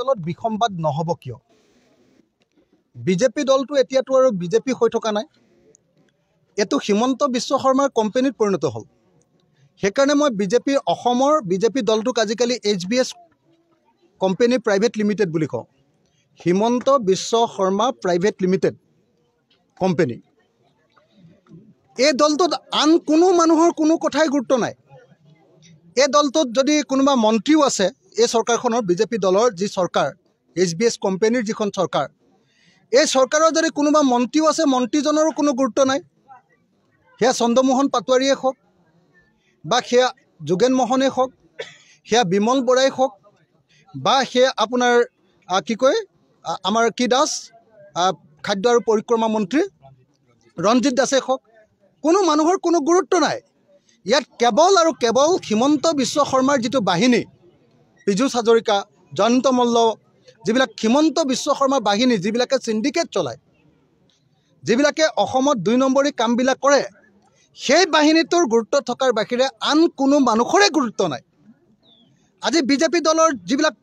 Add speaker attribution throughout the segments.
Speaker 1: দলত বিসম্বাদ নহব কিয় বিজেপি দলটো এতিয়াতো আৰু বিজেপি হৈ থকা নাই এটো হিমন্ত বিশ্ব শৰ্মাৰ কোম্পানীত পৰিণত হ'ল সেইকাৰণে মই বিজেপি অসমৰ বিজেপি দলটোক আজিকালি HBS কোম্পানী প্ৰাইভেট লিমিটেড বুলি কওঁ Himanta Biswa Sarma private limited company এই দলটোত আন কোনো মানুহৰ কোনো কথাই গুৰুত্ব নাই এই দলটোত যদি কোনোবা মন্ত্ৰীও আছে এই চৰকাৰখনৰ বিজেপি দলৰ যি চৰকাৰ HBS কোম্পানীৰ যিখন চৰকাৰ এই চৰকাৰৰ যদি কোনোবা মন্ত্ৰীও আছে মন্ত্ৰীজনৰো কোনো গুৰুত্ব নাই সেয়া চন্দ্ৰমোহন পাটোৱাৰীয়ে হওক বা সেয়া যোগেন মোহনে হওক সেয়া বিমল বৰাই হওক বা সেয়া আপোনাৰ কি কয় আমাৰ কি দাস খাদ্য আৰু পৰিক্ৰমা মন্ত্ৰী ৰঞ্জিত দাসে হওক কোনো মানুহৰ কোনো গুৰুত্ব নাই ইয়াত কেৱল আৰু কেৱল হিমন্ত বিশ্ব শৰ্মাৰ যিটো বাহিনী পীযুষ হাজৰিকা জয়ন্ত মল্ল যিবিলাক হিমন্ত বিশ্ব শৰ্মাৰ বাহিনী যিবিলাকে সিন্ডিকেট চলায় যিবিলাকে অসমত 2 নম্বৰী কামবিলাক কৰে সেই বাহিনীটোৰ গুৰুত্ব থকাৰ বাহিৰে আন কোনো মানুহৰে গুৰুত্ব নাই আজি বিজেপি দলৰ যিবিলাক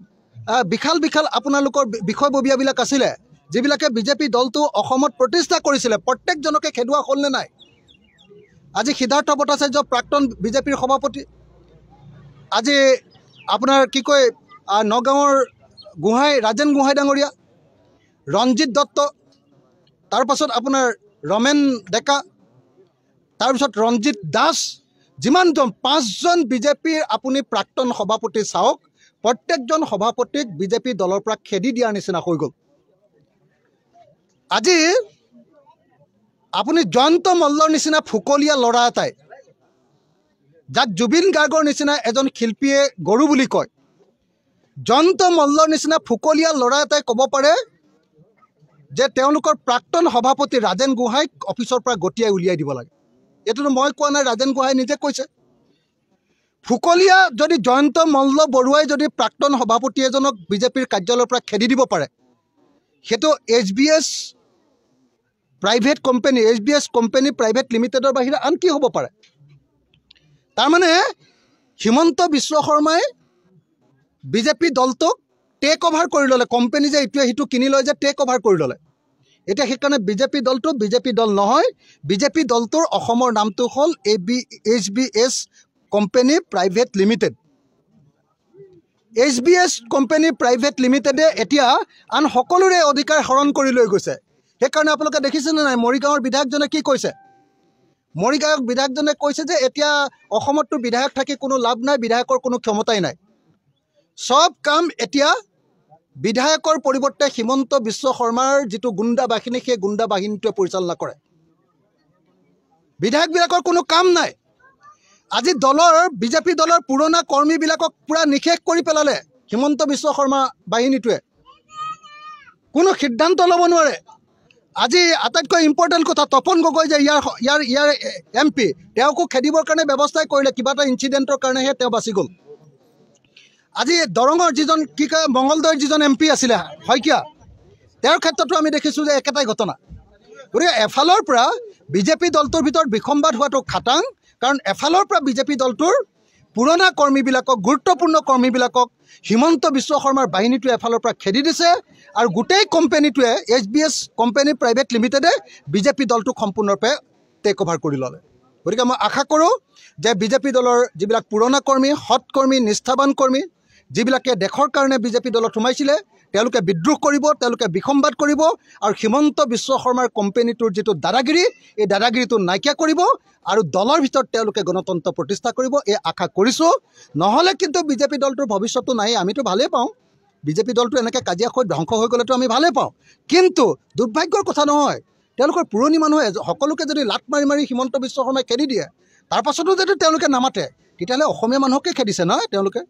Speaker 1: বিখাল বিখাল আপোনালোকৰ বিষয়ববীয়াবিলাক আছিলে যিবিলাকে বিজেপি দলটো অসমত প্ৰতিষ্ঠা কৰিছিলে প্ৰত্যেকজনকে খেদুৱা হ'লনে নাই আজি সিদ্ধাৰ্থ ভট্টাচাৰ্য প্ৰাক্তন বিজেপিৰ সভাপতি আজি আপোনাৰ কি কয় নগাঁৱৰ ৰাজেন গোহাঁই ডাঙৰীয়া ৰঞ্জিত দত্ত তাৰ পাছত আপোনাৰ ৰমেন ডেকা তাৰ পিছত ৰঞ্জিত দাস যিমানজন 5জন বিজেপিৰ আপুনি প্ৰাক্তন সভাপতি চাওক প্ৰত্যেকজন সভাপতিক বিজেপি দলৰ পৰা খেদি দিয়াৰ নিচিনা হৈ গ'ল আজি আপুনি জয়ন্ত মল্লৰ নিচিনা ফুকলীয়া ল'ৰা এটাই যাক জুবিন গাৰ্গৰ নিচিনা এজন শিল্পীয়ে গৰু বুলি কয় জয়ন্ত মল্লৰ নিচিনা ফুকলীয়া ল'ৰা এটাই ক'ব পাৰে যে তেওঁলোকৰ প্ৰাক্তন সভাপতি ৰাজেন গোহাঁইক অফিচৰ পৰা গটিয়াই উলিয়াই দিব লাগে এটোতো মই কোৱা নাই ৰাজেন গোহাঁই নিজে কৈছে ফুকলীয়া যদি জয়ন্ত মল্ল বৰুৱাই যদি প্ৰাক্তন সভাপতি এজনক বিজেপিৰ কাৰ্যালয়ৰ পৰা খেদি দিব পাৰে হেতু HBS private company HBS company private লিমিটেডৰ বাহিৰে আন কি হ'ব পাৰে তাৰ মানে হিমন্ত বিশ্ব শৰ্মাই বিজেপি দলটোক টেক ওভাৰ কৰি ল'লে কোম্পানী যে ইটোৱে সিটো কিনি লয় যে টেক ওভাৰ কৰি ল'লে এটা সেইকাৰণে বিজেপি দলটো বিজেপি দল নহয় বিজেপি দলটোৰ অসমৰ নামটো হ'ল HBS company private limited HBS company private লিমিটেডে এতিয়া আন সকলোৰে অধিকাৰ হৰণ কৰি লৈ গৈছে সেইকাৰণে আপোনালোকে দেখিছেনে নাই মৰিগাঁৱৰ বিধায়কজনে কি কৈছে মৰিগাঁৱৰ বিধায়কজনে কৈছে যে এতিয়া অসমততো বিধায়ক থাকি কোনো লাভ নাই বিধায়কৰ কোনো ক্ষমতাই নাই সব কাম এতিয়া বিধায়কৰ পৰিৱৰ্তে হিমন্ত বিশ্ব শৰ্মাৰ যিটো গুণ্ডা বাহিনী সেই গুণ্ডা বাহিনীটোৱে পৰিচালনা কৰে বিধায়কবিলাকৰ কোনো কাম নাই আজি দলৰ বিজেপি দলৰ পুৰণা কৰ্মীবিলাকক পুৰা নিখেষ কৰি পেলালে হিমন্ত বিশ্ব শৰ্মা বাহিনীটোৱে কোনো সিদ্ধান্ত ল'ব নোৱাৰে আজি আটাইতকৈ ইম্পৰ্টেণ্ট কথা তপন গগৈ যে ইয়াৰ MP তেওঁকো খেদিবৰ কাৰণে ব্যৱস্থা কৰিলে কিবা এটা ইনচিডেণ্টৰ কাৰণেহে তেওঁ বাচি গ'ল আজি দৰঙৰ যিজন কি কয় মংগলদৈৰ যিজন MP আছিলে শইকীয়া তেওঁৰ ক্ষেত্ৰতো আমি দেখিছোঁ যে একেটাই ঘটনা গতিকে এফালৰ পৰা বিজেপি দলটোৰ ভিতৰত বিসম্বাদ হোৱাটো খাটাং কাৰণ এফালৰ পৰা বিজেপি দলটোৰ পুৰণা কৰ্মীবিলাকক গুৰুত্বপূৰ্ণ কৰ্মীবিলাকক হিমন্ত বিশ্ব শৰ্মাৰ বাহিনীটোৱে এফালৰ পৰা খেদি দিছে আৰু গোটেই কোম্পানীটোৱে HBS কোম্পানী প্ৰাইভেট লিমিটেডে বিজেপি দলটোক সম্পূৰ্ণৰূপে টেক ওভাৰ কৰি ল'লে গতিকে মই আশা কৰোঁ যে বিজেপি দলৰ যিবিলাক পুৰণা কৰ্মী সৎ কৰ্মী নিষ্ঠাবান কৰ্মী যিবিলাকে দেশৰ কাৰণে বিজেপি দলত সোমাইছিলে তেওঁলোকে বিদ্ৰোহ কৰিব তেওঁলোকে বিসম্বাদ কৰিব আৰু হিমন্ত বিশ্ব শৰ্মাৰ কোম্পানীটোৰ যিটো দাদাগিৰি এই দাদাগিৰিটো নাইকিয়া কৰিব আৰু দলৰ ভিতৰত তেওঁলোকে গণতন্ত্ৰ প্ৰতিষ্ঠা কৰিব এই আশা কৰিছোঁ নহ'লে কিন্তু বিজেপি দলটোৰ ভৱিষ্যতটো নাই আমিতো ভালেই পাওঁ বিজেপি দলটো এনেকৈ কাজিয়া হৈ ধ্বংস হৈ গ'লেতো আমি ভালেই পাওঁ কিন্তু দুৰ্ভাগ্যৰ কথা নহয় তেওঁলোকৰ পুৰণি মানুহে সকলোকে যদি লাট মাৰি মাৰি হিমন্ত বিশ্ব শৰ্মাই খেদি দিয়ে তাৰ পাছতো যদি তেওঁলোকে নামাতে তেতিয়াহ'লে অসমীয়া মানুহকে খেদিছে নহয় তেওঁলোকে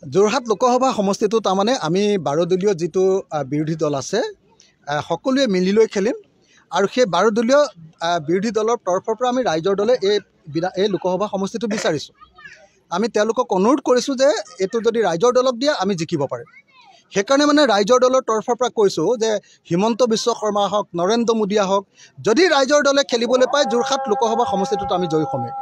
Speaker 1: যোৰহাট লোকসভা সমষ্টিটো তাৰমানে আমি 12 দলীয় যিটো বিৰোধী দল আছে সকলোৱে মিলি লৈ খেলিম আৰু সেই 12 দলীয় বিৰোধী দলৰ তৰফৰ পৰা আমি ৰাইজৰ দলে এই লোকসভা সমষ্টিটো বিচাৰিছোঁ আমি তেওঁলোকক অনুৰোধ কৰিছোঁ যে এইটো যদি ৰাইজৰ দলক দিয়ে আমি জিকিব পাৰিম সেইকাৰণে মানে ৰাইজৰ দলৰ তৰফৰ পৰা কৈছোঁ যে হিমন্ত বিশ্ব শৰ্মা হওক নৰেন্দ্ৰ মোদীয়ে হওক যদি ৰাইজৰ দলে খেলিবলৈ পায় যোৰহাট লোকসভা সমষ্টিটোত আমি জয়ী হ'মেই